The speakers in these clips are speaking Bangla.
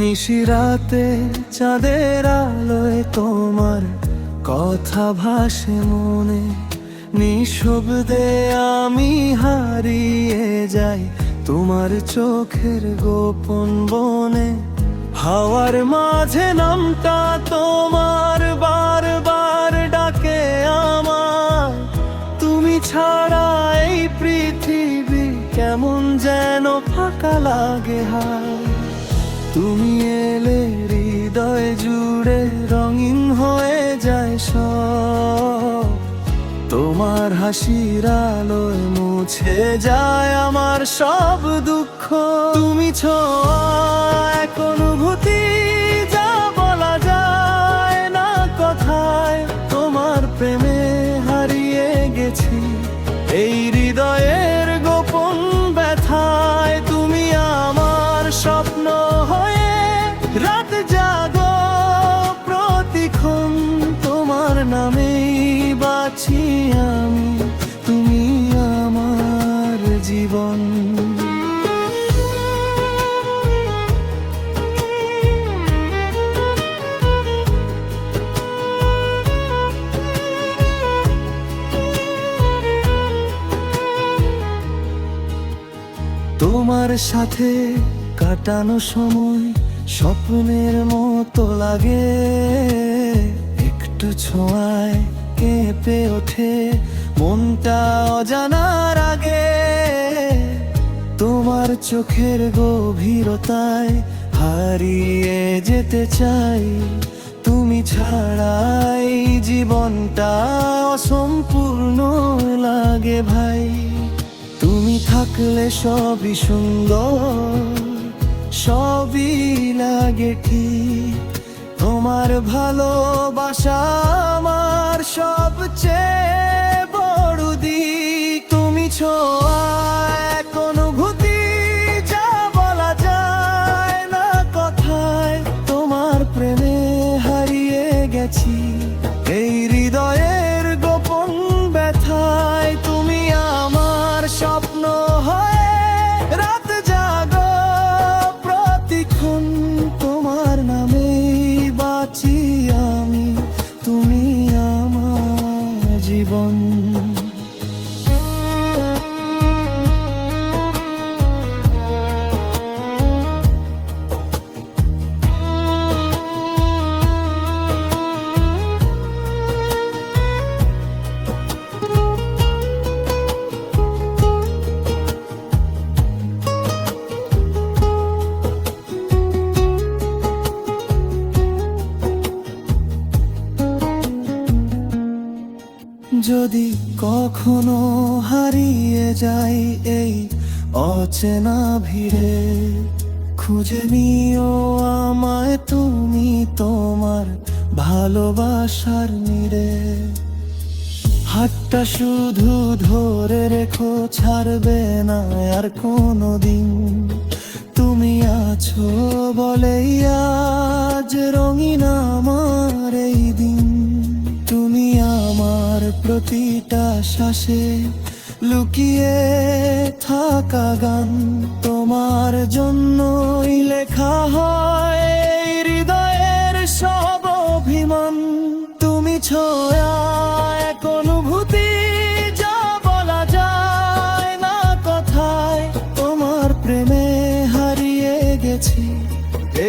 নিশিরাতে চাঁদের আলোয় তোমার কথা ভাসে মনে, নিঃশব্দে আমি হারিয়ে যাই তোমার চোখের গোপন বনে। হাওয়ার মাঝে নামটা তোমার বারবার ডাকে আমার, তুমি ছাড়া এই পৃথিবী কেমন যেন ফাঁকা লাগে। হায় তুমি এলে হৃদয় জুড়ে রঙিন হয়ে যায় সব, তোমার হাসির আলোয় মুছে যায় আমার সব দুঃখ। তুমি ছোঁয়া এক অনুভূতি যা বলা যায় না কথায়, তোমার প্রেমে হারিয়ে গেছি এই হৃদয়ের গোপন ব্যথায়। তুমি আমার স্বপ্ন হয়ে রাত জাগো প্রতিক্ষণ, তোমার নামেই বাঁচি আমি, তুমি আমার জীবন। তোমার সাথে কাটানো সময় স্বপ্নের মতো লাগে, একটু ছোঁয়ায় কেঁপে ওঠে মনটা অজানার আগে। তোমার চোখের গভীরতায় হারিয়ে যেতে চাই, তুমি ছাড়াই জীবনটা অসম্পূর্ণ লাগে ভাই। তুমি থাকলে সবই সুন্দর, সবই লাগে ঠিক, তোমার ভালোবাসা আমার সবচেয়ে বড় দিক। তুমি ছোঁয়া এক অনুভূতি যা বলা যায় না কথায়, তোমার প্রেমে হারিয়ে গেছি এই হৃদয়ের গোপন ব্যথায়। তুমি আমার স্বপ্ন হয়ে রাত জাগো প্রতিক্ষণ, তোমার নামেই বাঁচি আমি, তুমি আমার জীবন। যদি কখনো হারিয়ে যাই এই অচেনা ভিড়ে, খুঁজে নিও আমায় তুমি তোমার ভালোবাসার নীড়ে। হাতটা শুধু ধরে রেখো, ছাড়বে না আর কোনো দিন, তুমি আছো বলেই আজ রঙিন আমার এই দিন। তুমি আমার প্রতিটা শ্বাসে লুকিয়ে থাকা গান, তোমার জন্যই লেখা হয় এই হৃদয়ের সব অভিমান। তুমি ছোঁয়া এক অনুভূতি যা বলা যায় না কথায়, তোমার প্রেমে হারিয়ে গেছি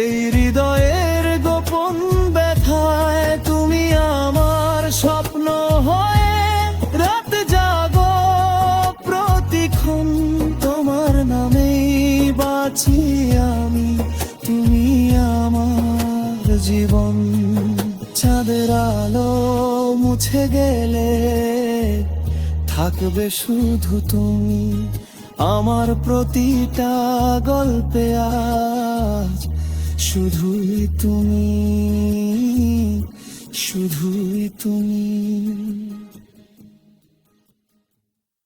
এই হৃদয়ের গোপন ব্যথায়। তুমি আমার স্বপ্ন হয়ে রাত জাগো প্রতিক্ষণ, তোমার নামেই বাঁচি আমি, তুমি আমার জীবন। চাঁদের আলো মুছে গেলে থাকবে শুধু তুমি, আমার প্রতিটা গল্পে আজ শুধুই তুমি, শুধুই তুমি।